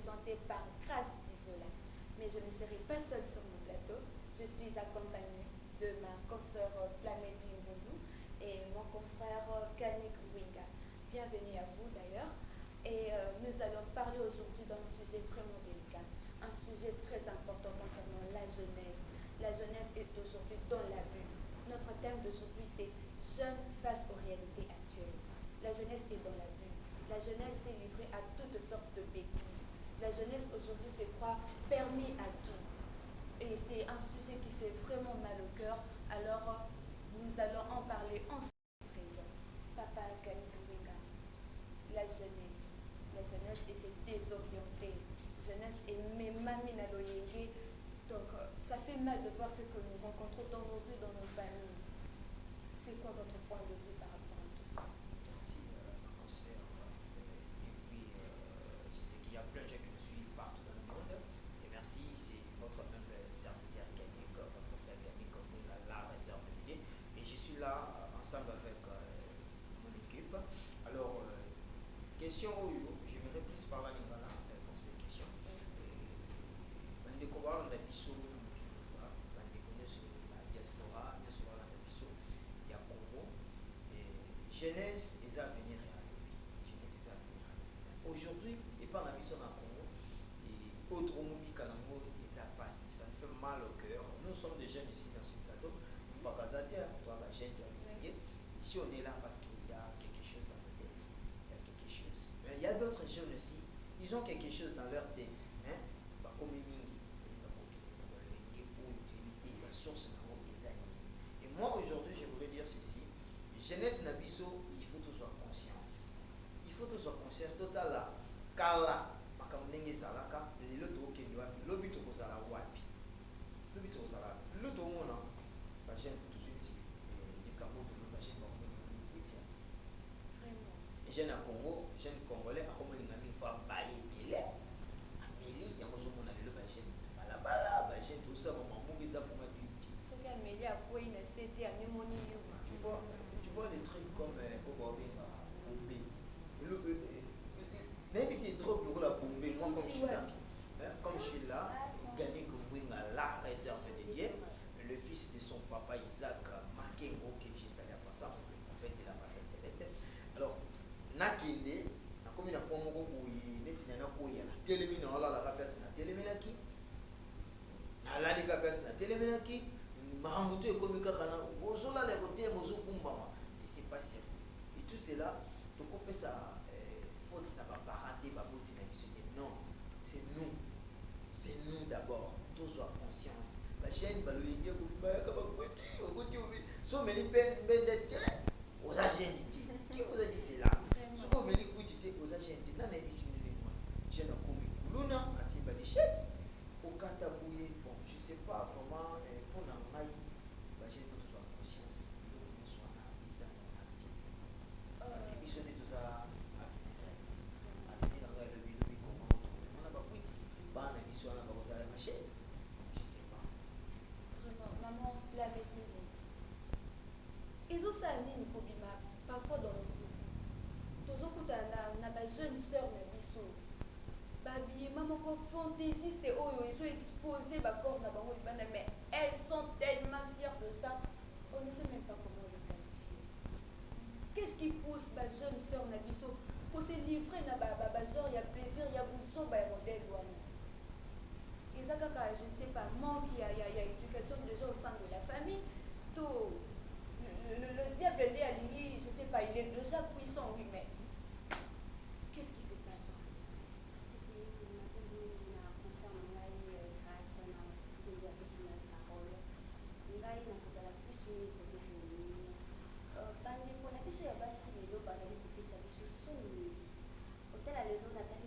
présentée par Grâce d'Isola. Mais je ne serai pas seule sur mon plateau. Je suis accompagnée de ma consoeur Plamedi Mbundu et mon confrère Kanik Winga. Bienvenue à vous d'ailleurs. Et nous allons parler aujourd'hui d'un sujet vraiment délicat, un sujet très important concernant la jeunesse. La jeunesse est aujourd'hui dans l'abus. Notre thème d'aujourd'hui c'est jeunes face aux réalités actuelles. La jeunesse est dans l'abus. La jeunesse s'est livrée à toutes sortes de bêtises. La jeunesse aujourd'hui se croit permis à tout. Et c'est un sujet qui fait vraiment mal au cœur. Alors, nous allons en parler ensemble. Papa Kanikuwinga, la jeunesse et c'est désorienté. Jeunesse et mes mamies naloyenge. Donc, ça fait mal de voir ce que nous rencontrons dans nos rues, dans nos familles. C'est quoi votre point de vue par rapport à tout ça? Merci, ma conseillère. Et puis, je sais qu'il y a plein de gens qui me suivent partout dans le monde. Et merci, c'est votre humble serviteur Gagné, votre frère Gagné, comme la réserve de l'idée. Et je suis là ensemble avec mon équipe. Alors, question où j'aimerais plus parler pour ces questions. On découvre la biso, on découvre sur la diaspora, on sur la biso, il y a Congo. Jeunesse et avenir jeunesse et avenir. Aujourd'hui, et pas la mission en Congo, et autre mobile Kalango, ils ont passé. Ça me fait mal au cœur. Nous sommes des jeunes ici dans ce plateau. Nous pas casadiens, toi la jeune, tu as gagné. Ici on est là parce qu'il y a quelque chose dans nos têtes. Il y a quelque chose. Mais il y a d'autres jeunes aussi, ils ont quelque chose dans leur tête. Hein? Comme les mingi, la source des animaux. Et moi aujourd'hui, je voulais dire ceci. Jeunesse Nabiso, il faut toujours conscience. Il faut toujours conscience totale. Kala, makamnenge salaka, le to kenwa, le but au zala wapi. Le but au zala. Le to mona, la jeune tout de suite, les camos de la jeune jeune à Congo, jeune congolais, à comme l'ingami fa baye belé. Amélie, il y a mon mon allé le jeune. Balabala, jeune tout ça, maman, mon bizarre pour ma vie. Faut qu'Amélie a quoi une c'était à mémonie. Tu vois des trucs comme Bombé. Même si tu es trop pour la Bombé, moi comme je suis là, comme je suis là, gagné que vous avez la réserve de Dieu, le fils de son papa Isaac, marqué que j'ai salé à passant, le prophète de la façade céleste. Alors, Nakinde, comme il a pas mon goût, il est na koya, télémina la place na téléminaki, la liga place na téléminaki. Mahamutu et comme Kakana, Bozola les côtés, Mozo Kumbama. Et c'est pas sérieux. Et tout cela, tu coupes ça, faute, tu n'as pas raté, Babouti, non, c'est nous. C'est nous d'abord. Tous en conscience. La chaîne, Baloïga, so many ben d'être aux agents. Qui vous a dit cela? So many quittés aux agents. N'a pas ici, j'ai un commis. Luna, à Sibadichette, au Katabouye, bon, je ne sais pas vraiment. Pour la maille, j'ai faut toujours conscience. Nous sommes à 10 ans parce que mission de tout ça à venir dans le vidéo comment on n'a pas pu pas la mission là vous avez machette. Je sais pas. Vraiment, maman l'avait dit. Ils ont ça ni pour bima parfois dans le groupe. Tous autres on a ma jeune sœur mais biso. Babi, maman qu'on fantaisiste et oh ils sont exposés bah corps n'a pas mais elles sont tellement fières de ça, on ne sait même pas comment le qualifier. Qu'est-ce qui pousse ma jeune sœur Nabiso pour se livrer na genre il y a plaisir, il y a bouson bah modèle douane. Et ça je ne sais pas, manque il y a éducation déjà au sein de la famille, tout le diable est aligné, je ne sais pas, il est déjà puissant oui mais qu'est-ce qui se passe? ngai nakozala plus mingi kote féminine bandeko na biso ya basi lelo bazali kopesa biso soni kotala lelo natali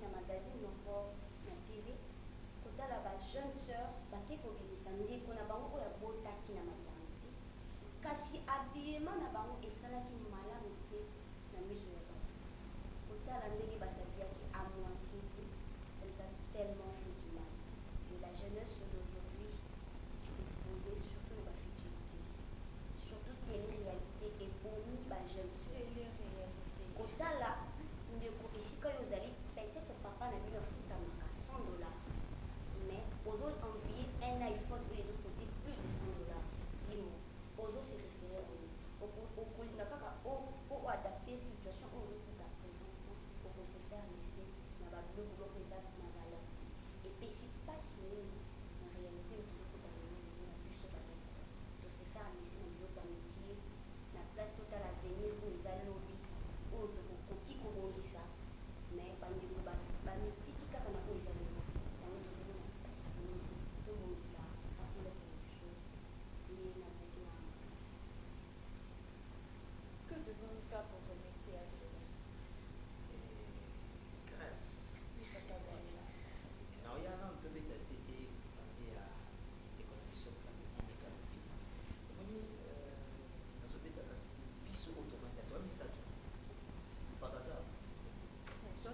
Dans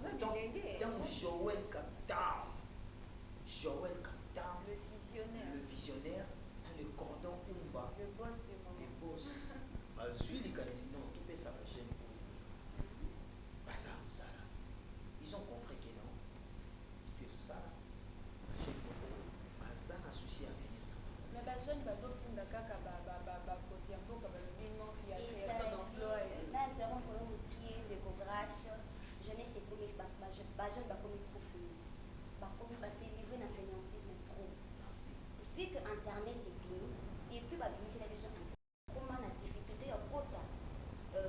Joël Captain, le visionnaire, dans le cordon Umba, Le boss du moment. les boss. Suis les canisiers, non, tout ça va chaîne pour vous. Pas ça, ça là. Ils ont compris que non. Tu es sous ça là. La chaîne pour vous. Ça n'a souci à venir. Mais la jeune va faire fond d'accord avec côté un peu comme le minimum qui a création d'emploi. L'interrompre le métier de cobrage, jeunesse et commis, jeune va commis trop fini. Va commis passer livrer dans le fainéantisme trop. Merci. Vu que Internet c'est fini, et puis va bénéficier de la vision Internet. Comment la difficulté à quota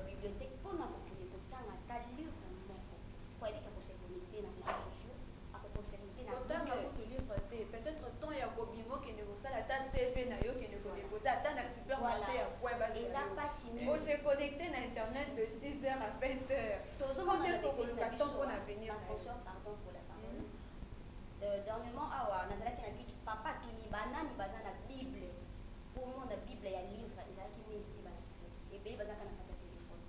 bibliothèque pour la population de temps à ta livre pour éviter qu'on se connecter dans les réseaux sociaux, à qu'on se connecter dans Autant que livre peut-être temps ya kobimo qui ne vous la ta CV na yo qui ne vous déposer attendre à supermarché à point bas. Et ça pas si faut se connecter à internet de 6h à 20h. Quand est-ce que vous le temps pour l'avenir? Pardon pour la parole. Dernièrement, Nazala qui a dit papa qui ni banane baza la Bible. Pour moi la Bible et le livre, ils ont qui milité banakise. Et puis baza kana kata téléphone.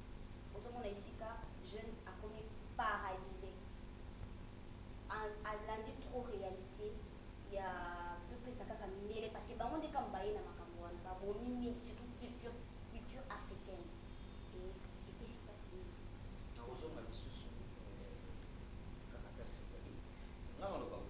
Pour ce moment ici ka jeune a commis paralysé. À lundi trop réalité, il y a peu près ça kaka minele parce que bango ndeka mbaye na makambo wana ba bomimi surtout culture africaine. Et puis c'est pas si Nakozonga lisusu kaka kasi tozali nga maloba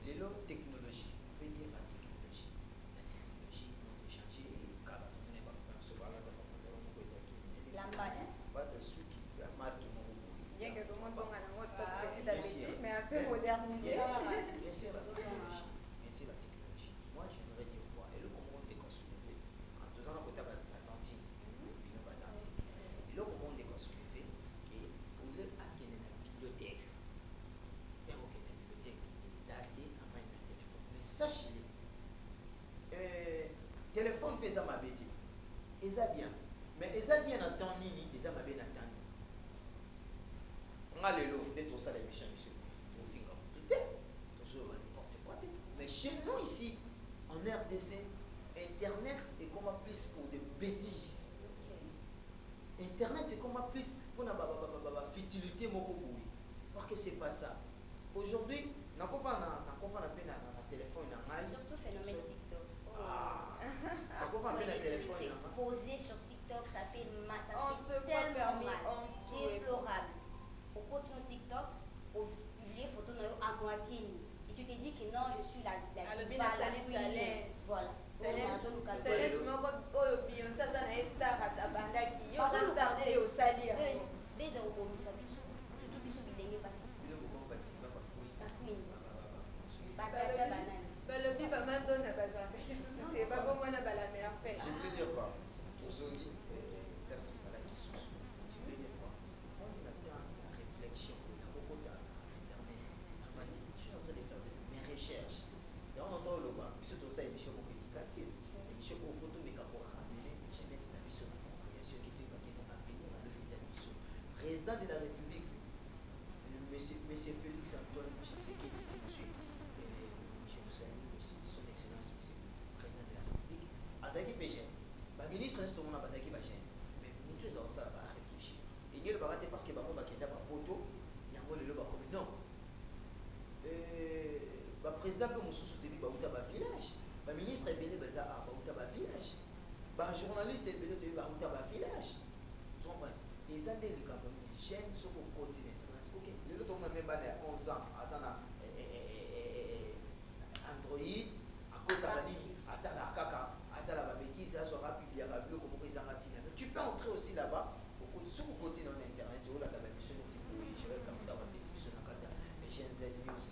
lelo technologie mpe ye ba technologie na technologie moko changer kala tomone bapanso balaka bapandelo moko ezalaki lambada bata suki ya marke moko boye Bien que commence on a notre petit à petit, mais un peu modernisé. bien sûr la technologie moi je voudrais dire quoi et le monde est soulevé en deux ans on a batantine bino batantine et le monde est soulevé que pour le akene na bibliothèque ntango okende na bibliothèque eza te amani na téléphone mais sachez téléphone mpe eza mabe te eza bien mais eza bien na temps nini eza mabe na temps nini nga lelo nde tosala émission monsieur tofinga motu te tozoyoba n'importe quoi te mais chez nous ici en RDC internet est comme plus pour des bêtises internet c'est comme plus pour la futilité moko boui parce que c'est pas ça aujourd'hui nakofa na pe na téléphone na ngai surtout phénomène TikTok. nakofa pe na téléphone na exposé sur TikTok, ça fait On tellement mal, déplorable. Au continue TikTok, au publier photo à moitié. Et tu te dis que non, je suis la diva, la queen. Voilà. Je voulais dire quoi Tozongi, qu'est-ce que ça là qui sous je voulais dire quoi on a dans la réflexion, il y a beaucoup d'internet. Je suis en train de faire mes recherches. Et on entend le bas, puis c'est aussi une émission beaucoup éducative. Émission beaucoup de méca pour ramener jeunesse la mission de la création qui fait qu'on a venir à le mission. Président de la République, monsieur Félix Antoine Tshisekedi, monsieur, je vous salue aussi, son excellence, monsieur le président de la République. Azaki Péchen, le ministre est tout le monde a Azaki Péchen, mais nous tous avons ça à réfléchir. Et il y a le baraté parce que le Bakenda va poto, il y a un le comme non. Le président peut nous soutenir dans le village. Le ministre est belé dans le village. Le journaliste est belé dans le village. Vous comprenez? Et ça, les jeunes sont au côté d'Internet. Ok, le temps même pas 11 ans, à Android, à côté à la bêtise, à sera publié à la bio comme ils ont. Tu peux entrer aussi là-bas, sur le côté dans Internet, où la mission est type, je vais comme dans ma mission à Kata, GNZ News,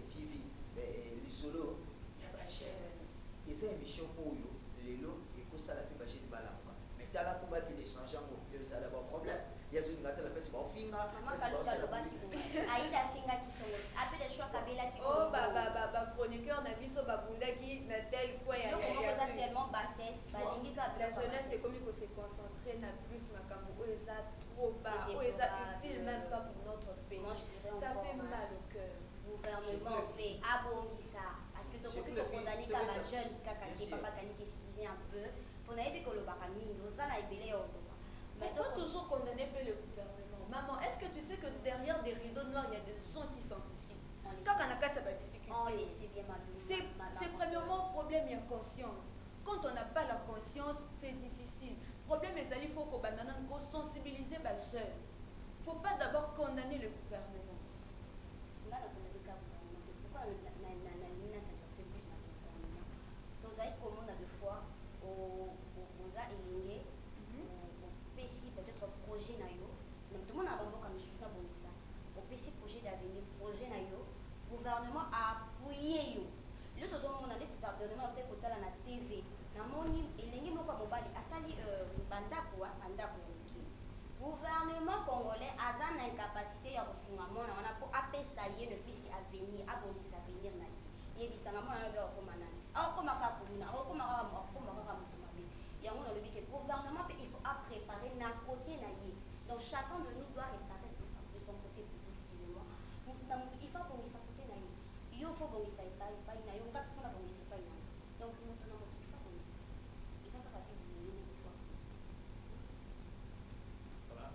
TV, les solo, il y a pas cher. Et c'est une mission pour eux, les lots, et que ça la plus bâcher de balade. Mais tu as la combattre les changements, ça a d'abord problème. Il y a une gâteau, la fesse, bon, finga, Aïda Finga qui sont un peu de choix Kabila qui oh chroniqueur na biso babundaki na tel coin ya tellement bassesse balingi ka la jeunesse est comme il faut se concentrer na plus makambo oyo eza trop bas oyo eza utile même pas pour notre pays. Ça fait mal au cœur. Gouvernement fait abongisa parce que tu as condamné comme un jeune kakaki papa kani qui excusait un peu pour n'aller que le bakami nous ça la ebele on. Mais il faut toujours condamner le gouvernement. Maman, est-ce que tu sais que derrière cas, ça va difficulté. On laisse bien ma C'est premièrement problème et conscience. Quand on n'a pas la conscience, c'est difficile. Problème est il faut qu'on sensibiliser les jeunes. Il ne faut pas d'abord condamner le gouvernement. Là, on a le cas gouvernement. Pourquoi on a s'intéressé plus à le gouvernement? Donc, ça comment on a deux fois aux élignés, au PC, peut-être projet naïo. Donc, tout le monde a vraiment comme je suis là, ça. Au PC, projet d'avenir, projet naïo. Gouvernement a appuyé yo. Le deuxième on a dit c'est le gouvernement peut-être côté la TV. Na moni elengi moko mobali asali bandako bandako ya miki. Gouvernement congolais a une incapacité ya kosunga mona wana po apesa ye le fils à venir abondisa avenir na ye. Yebisanga mona na ba koma nani. Akoma ka kulina, akoma ka mutu mabe. Yango na lobi que gouvernement il faut préparer na côté na ye. Donc chacun de nous doit réparer de son côté, excusez-moi. Il faut qu'on s'en côté na ye. Il faut qu'on s'y paye na yo ka fona qu'on s'y paye na. Donc nous tenons il faut qu'on s'y. Ils sont pas capables de nous fois comme ça. Voilà,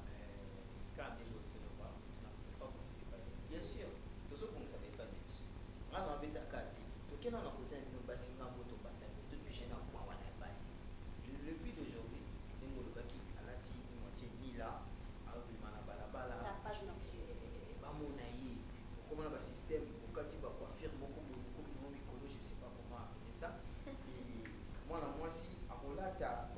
quand les autres ne voient, tu n'as pas qu'on s'y paye. Bien sûr, tous ceux qu'on savait pas bien sûr. On a envie d'acasser. Donc on a côté de nous passer dans votre bataille. Depuis j'ai un point on a passé. Le fil d'aujourd'hui, les mots de qui à la ti moitié mila, à balabala. La page non. Comment le système, quand il va coiffer beaucoup de je ne sais pas comment appeler ça. Et moi si, à Rolata,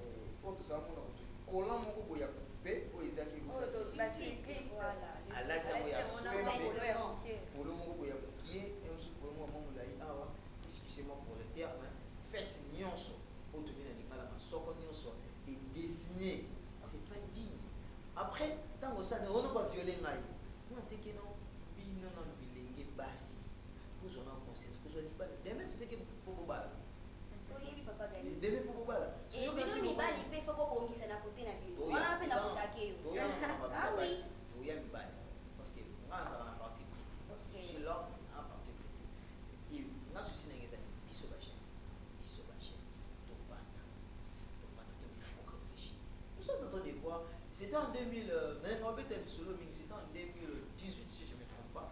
quand ça m'a dit, collant mon goût, il y a coupé, ou ils ont qui vous assistent. À la table, il y a pour le moment, il y a qui est un super moment où il y a excusez-moi pour le terme, fait signonso, pour tenir l'animal à ma soconionso, et dessiner, c'est pas digne. Après, tant que ça, on ne va pas violer maille. Non, t'es que non. Non, bilingue basi. Vous en avez conscience. Vous avez dit, demain, tu sais qu'il faut vous battre. Oui, papa gagne. Demain, il faut vous battre. Et puis, nous, il faut qu'on s'en à côté de la ville. On a un peu d'attaquer. Ah oui. Oui, parce que moi, ça va en partie critique. Parce que je suis là en partie critique. Et moi, je suis dans les années. Isobachet. Tofana. On réfléchit. Nous sommes en train de voir. C'était en 2000. C'était en 2018, si je ne me trompe pas.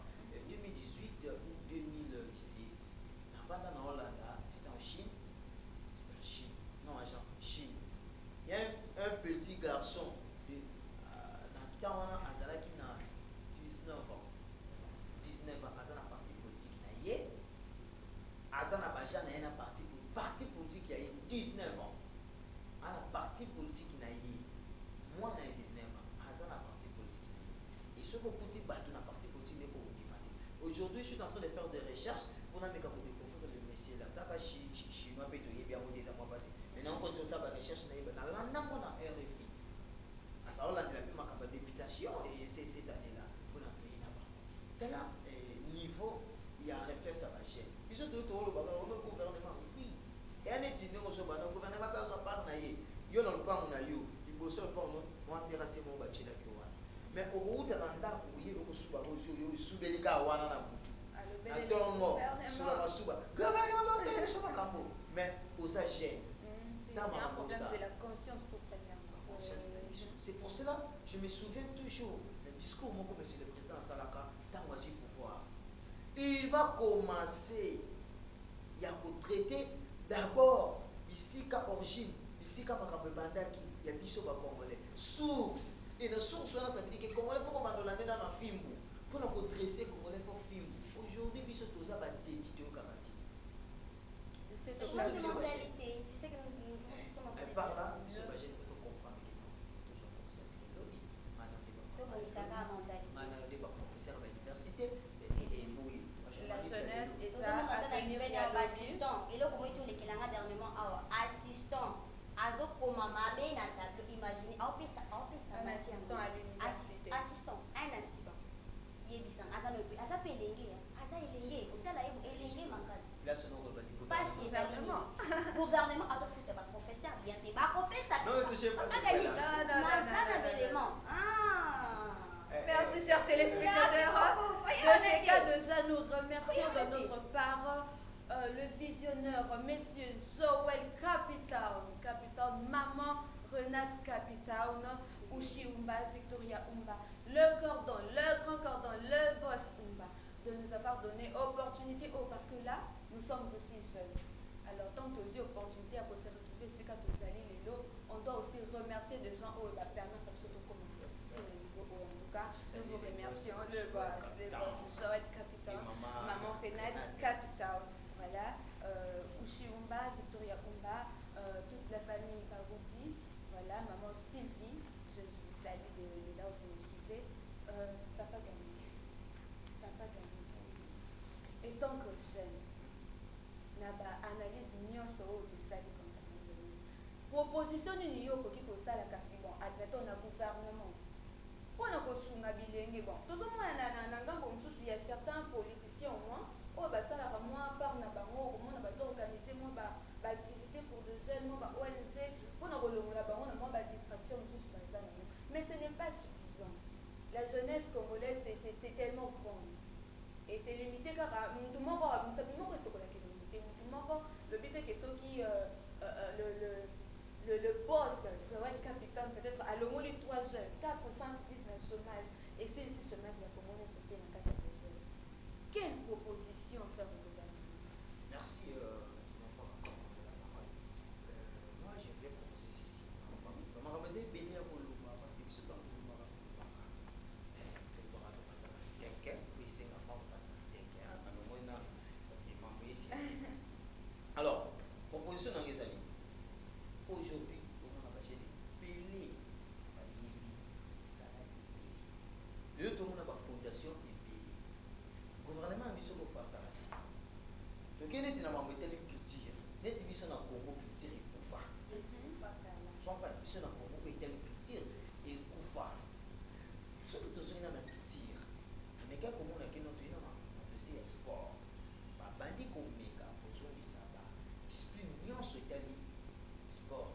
2018 ou 2017. Navanda na Hollanda, c'était en Chine. Non, en Chine. Il y a un petit garçon de Natana Azalaki na 19 ans. 19 ans, Azana parti politique na yé. Azana Bajan na parti politique na yé 19 ans. Ana parti politique na yé. Moi na 19 ans. Azana parti politique na yé. Et ce que petit bateau na parti politique n'est pas occupé. Aujourd'hui, je suis en train de faire des recherches pour découvrir le messier là. Taka chinois peut y bien des mois passés. Maintenant, on continue ça la recherche dans la RFI. À ça, on a de la même députation et c'est cette année-là pour la payer là-bas. Là, niveau, il y a un réflexe à ma chaîne. Ils sont tous le gouvernement. Oui. Et un étudiant au gouvernement, pas besoin de parler. Il y a le pan, on a eu. Il bosse le pan, on a terrassé mon bâtiment. Mais au bout de l'anda, il y a un Subaru, il y a un Subelika, il y a un Atongo, sur la Masuba. Mais pour ça, j'ai. C'est un problème de la conscience pour c'est pour cela je me souviens toujours le discours de M. le Président Salaka dans le pouvoir. Il va commencer à traiter d'abord ici qu'à origine, ici qu'à Makambandaki, il y a Bisso Congolais. Source. Et la source, ça veut dire que les Congolais faut abandonner dans un film. Pour nous dresser, les Congolais faut film. Aujourd'hui, Bisso Toza va détiter au Karate. C'est ça la mentalité. C'est ça que nous sommes. Par là, Bisso Bagé, il faut comprendre que non. Toujours pour ça, c'est que l'objet. Madame débat professeur de l'université. Et oui, la jeunesse et ça. Assistant. Et là, comment il y a dernièrement assistant. Azo koma mabe na tableau, imaginez, un assistant à l'université. Assistant, un assistant. Yebisang, asa pelenge, asa elenge, otala elenge makasi. Là, ce nom va dire gouvernement. Gouvernement, azo foute ba professeur bien te ba kopesa. Non, ne touchez pas ça. Non. Merci, chers téléspectateurs. De ces cas, déjà, nous remercions de notre part le visionnaire, monsieur Joël Capitown, maman Renate Capitown, Ushi Umba, Victoria Umba, le grand cordon, le boss Umba, de nous avoir donné opportunité opportunité, oh, parce que là, nous sommes aussi jeunes. Alors, tant que j'ai opportunité à se retrouver ici quand vous allez les lots, on doit aussi remercier des gens qui permettent surtout comme sur le niveau haut. En tout cas, nous vous remercions le boss, Joël Capital, Maman Fenat Capital, voilà, Ushi Umba, Victoria Umba, toute la famille Parouti, voilà, Maman Sylvie, je vous salue de là où vous me suivez, Papa Gagné. Papa Gagné. Et tant que jeune, naba analyse nyonso oyo tosali concernant jeunesse proposition nini yo okoki kosala kasi bon admettons na gouvernement mpona kosunga bilenge bon tozomona na ngambo mosusu ya certains politiciens au moins oyo basalaka mwa part na bango okomona bazoorganize mwa baactivité pour de jeunes mwa ba-ONG mpona kolongola bango na mwa badistraction mosusu baza nango mais ce n'est pas suffisant. La jeunesse congolaise c'est tellement grande et c'est limité kaka mutu moko mosapi moko esokolaki le but est que ceux qui le boss Joël Capitaine peut-être à l'homo les 3 jeunes 410 dans le chômage et c'est ici chômage il y a comment on se fait dans 4 jeunes. Quelle proposition faire au gouvernement? Merci moi je vais proposer ceci. Maman vous avez béni à Boloma parce que je suis dans le Boloma alors, proposition dans les années. Aujourd'hui, on a acheté des pélés, le tout le monde a une fondation et pélé. Le gouvernement a mis sur le face à la donc, il y a une culture. Il y a une Congo culture et Koufa. Soit pas une Congo et une culture et Koufa. Surtout dans une culture. Mais quand on a un sport, bandi comme méga, besoin de ça. Discipline, union sur Italie, sport.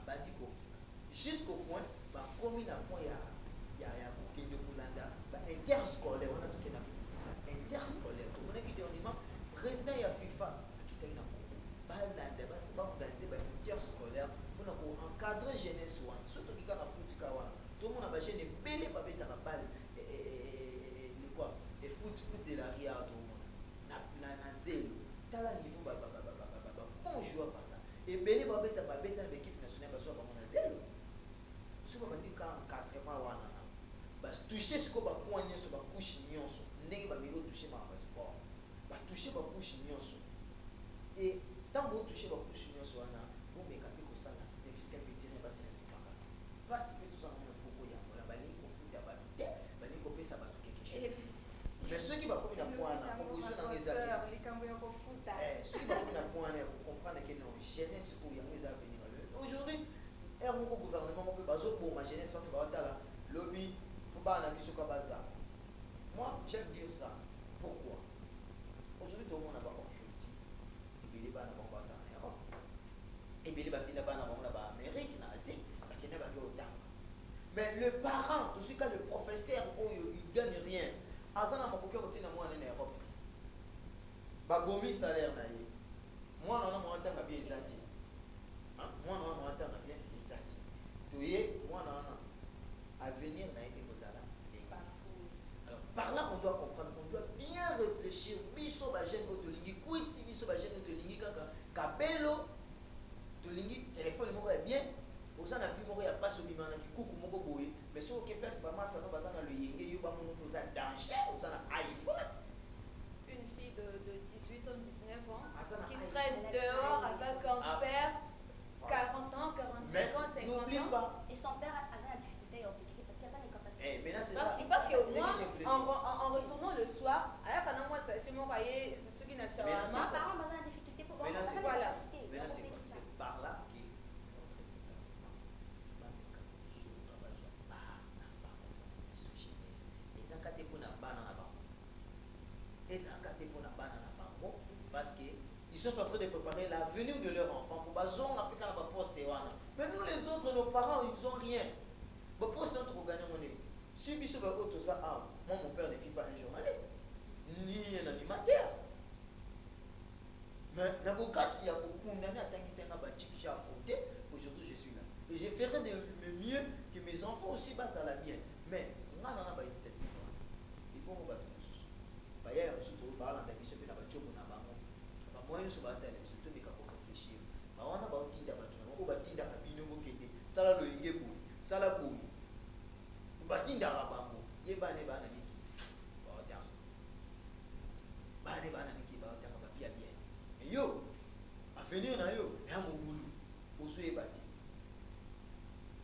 Bandi comme jusqu'au point, comme il y a point, il y a côté de Moulanda, interscolaire, on a tout qui est interscolaire. Tout le monde qui dit président de la FIFA, qui est interscolaire, pour encadrer jeunesse, surtout qui a foot, tout le monde a gêné, belé, pas bête à la balle, et foot de la ria, tout le monde. Na zéro. T'as la niveau, bon joueur par ça. Et belé, pas bête à l'équipe nationale, parce que on a zéro. Ce qu'on va dire quand 4 mois, toucher ce qu'on va poigner sur la couche, n'est pas mieux toucher par le sport. Toucher ma couche nyonso et tant que toucher ma couche nyonso ana vous me capez que ça les fiscales petit rien passer tout pas passe tout ça on beaucoup ya on a bali ko futa ba bali ko pesa ba quelque chose mais ceux qui va comme la point na proposition dans les actes les cambo ya ko futa ceux qui va comme la point na pour comprendre que non jeunesse ou yango za venir aujourd'hui mon gouvernement on peut bazo pour ma jeunesse parce que ba tala lobby faut ba na biso ka baza moi j'aime dire ça pourquoi. Aujourd'hui, tout le monde n'a pas politique. Et puis, les gens n'ont pas en Europe. Et puis, les gens n'ont pas en Amérique, en Asie, qui n'ont pas autant. Mais le parent, tout ce cas le professeur, il ne gagne rien. Azan a mon cœur en Europe. Bagomi salaire naïe. Moi, non, moi, on a bien les Zati. Moi, non, moi, on a bien les Zati. Tu es, moi, non, à venir naïe de Bozala. Alors, par là, on doit comprendre. Bien réfléchir, biso ba jeune otolingi kwiti biso ba jeune otolingi kaka kabelo tolingi téléphone moko est bien oza na vie moko ya passe obima na kikuku moko boye mais so ke place ba masa no baza na le yenge yo ba mono oza danger oza na iPhone une fille de 18 ans 19 ans qui traîne dehors avec un père 40 ans 45 ans 50 ans n'oublie pas et son père a la difficulté parce qu'il y a ça les capacités mais là c'est ça parce que moi en retournant le soir alors moi c'est mon cahier ceux qui n'ont pas mes parents ont la difficulté pour voir c'est voilà c'est par là que parce qu'ils sont en train de préparer l'avenir de leur enfant pour bazon après quand on va poster mais nous les autres nos parents ils ont rien bon poste entre gagner monnaie si biso ba auto ça moi mon père ne fit pas un journaliste ni un animateur mais Nabokasi a condamné à tanguer un bâti que j'ai affronté aujourd'hui je suis là et je ferai de mieux que mes enfants aussi basent à la mienne mais on a une initiative et bon on va tout il y a un sous parlant d'un nyonso batala biso tomeka koréfléchir bawana baotinda bato na bango batindaka bino bokende sala loyenge boye sala boye batindaka bango yebane bana miki baotanga bane bana miki baotanga bavia bien mais yo avenir na yo ya mobulu ozoyeba te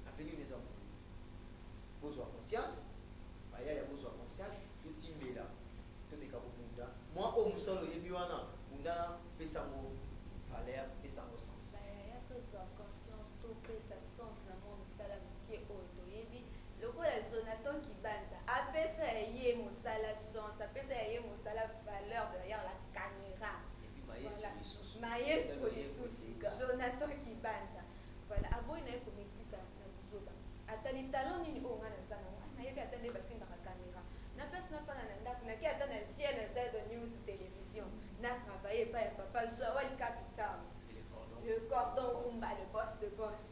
avenir neza mobulu bozwa conscience bayaya bozwa conscience totimbela tomeka kobunda mwa oyo mosala oyebi wana bundana pesango valeur pesango sens bayaya tozwa conscience topesa sens na mwa mosala moke oyo toyebi lokola Jonathan Kibanza apesa ye mosala chance apesa ye mosala valeur derrière la caméra. Maestro lisusu Jonathan Kibanza voilà aboyi na ye komitika na buzoba atali talon nini oyo nga naza nango nayebi ata nde basimbaka caméra na mpesi nafana na ndako naki ata na GNZ News Télévision na travaille epai ya papa Joel Capital le cordon rumba le boss de boss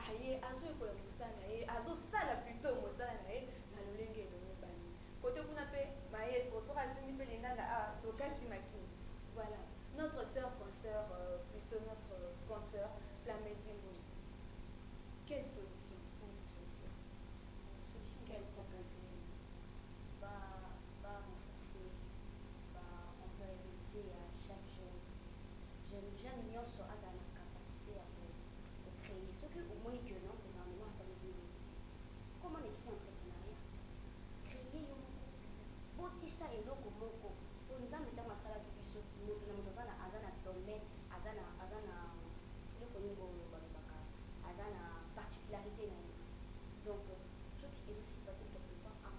aye azoyekola mosala na ye azosala plutôt mosala na ye na lolenge elongo bani kote kuna mpe maestro soki asimbi mpe lindanda awa tokati makini voilà notre sœur consoeur plutôt notre consoeur Plamedi Mbui quelle solution pour une solution Quelle proposition va renforcer, on peut inviter à chaque jeune nyonso aza na capacité ya créer ce que omoni que non gouvernement asali bino comme un esprit entrepreneuriat créer yo moko botisa eloko moko po nzambe ntango asalaki biso moto na moto aza na domaine aza na eloko nini oyo balobaka aza na particularité na ye donc soki ezosipa te quelque part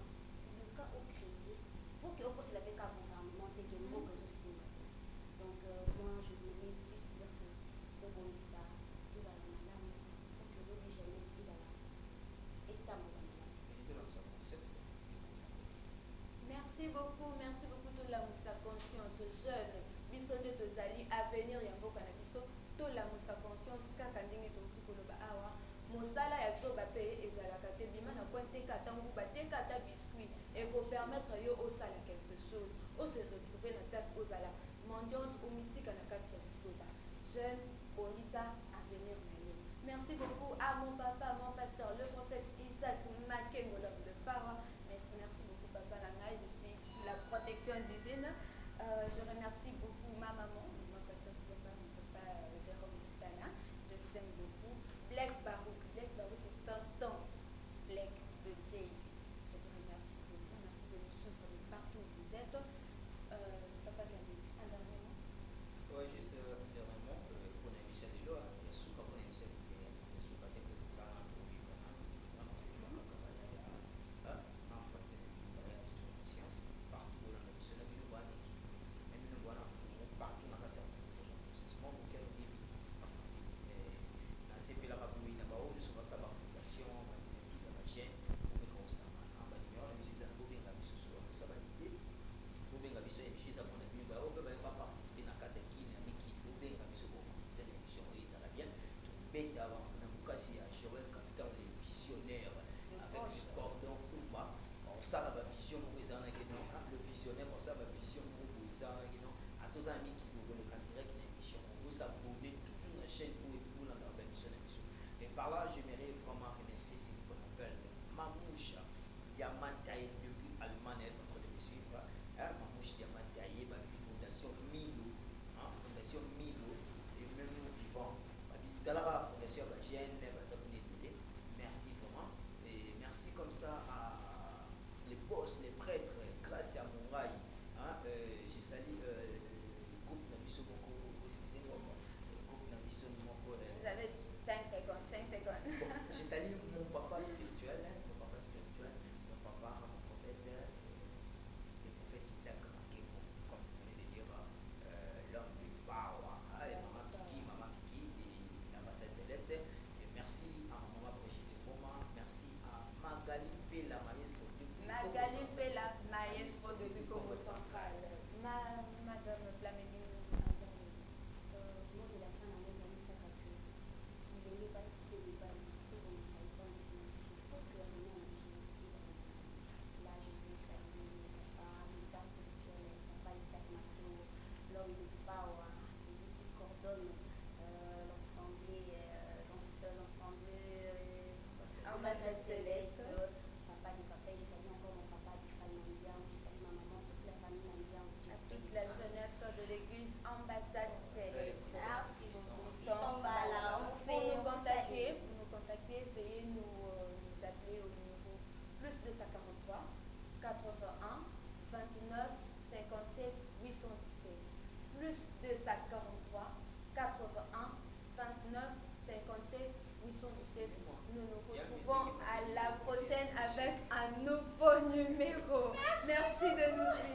luka ocréer pour que okosela mpe ka gouvernement te ke moko ezosimba te donc moi je voulais plus dire que tobongisa tozala malamu pour que lobi jeunesse ezala etambola malamu. Merci beaucoup tolamusa conscience jeune biso nde tozali avenir ya mboka na biso tolamusa conscience kaka ndenge touti koloba awa mosala ya zoba mpe ezalaka te bima na kwa teka ata nguba teka ata biscuit ekopermettre yo osala quelque chose ose retrouver na place ozala mendiante omitika na kati ya bizoba jeune bongisa avenir na yo. Merci beaucoup à mon papa, mon pasteur, le prophète Isaac Makengo, l'homme de phare. Merci beaucoup papa Langai, je suis sous la protection divine. Je remercie beaucoup ma maman, ma pasteur Sylvain, mon papa Jérôme Tana. Je vous aime beaucoup. Black Baroud c'est tonton Black de Jade. Je vous remercie beaucoup. Merci de nous suivre de partout où vous êtes. Papa Gami, un dernier mot. Oui, juste un dernier mot pour l'émission de l'eau. Il y a sous comme l'émission de l'eau. Il y a sous comme l'émission de l'eau. Joel Capital, les visionnaires avec le cordon ouvert. On sait la vision, le visionnaire, on sait la vision, à tous les amis qui vous voulez direct l'émission, on vous abonner toujours la chaîne pour la émission d'émission. Et par là, j'aimerais vraiment remercier ce qu'on appelle Mamouche Diamant Taillé depuis Allemagne, est en train de me suivre. Mamouche Diamant Taillé, Fondation Milo, Fondation Milo, et même nous vivants. Tout à l'heure, Fondation Bagène, merci vraiment. Et merci comme ça à les boss, les prêtres, grâce à Mouraï. Je salue le groupe Nabiso Moko, excusez-moi, le groupe Nabiso Moko. Vous avez 5 secondes. Bon, je salue mon papa spirituel, mon papa, mon prophète, le prophète Isaac Makengo, comme vous venez de dire, l'homme du Bawa, et maman Kiki, et l'ambassade céleste. Et merci à maman Brigitte Roma, merci à Magali Pella, maestro de Congo Central. Madame Plamedi, mot de la fin na moi ezali kaka ke ndenge basi mpe mibali tobongisa epange na biso po gouvernement na biso ezala là je veux saluer papa le père spirituel papa Isaac Mato l'homme de power celui 81 29 57 817. Plus 243 81 29 57 817. Nous nous retrouvons à la prochaine avec un nouveau numéro. Merci de nous suivre.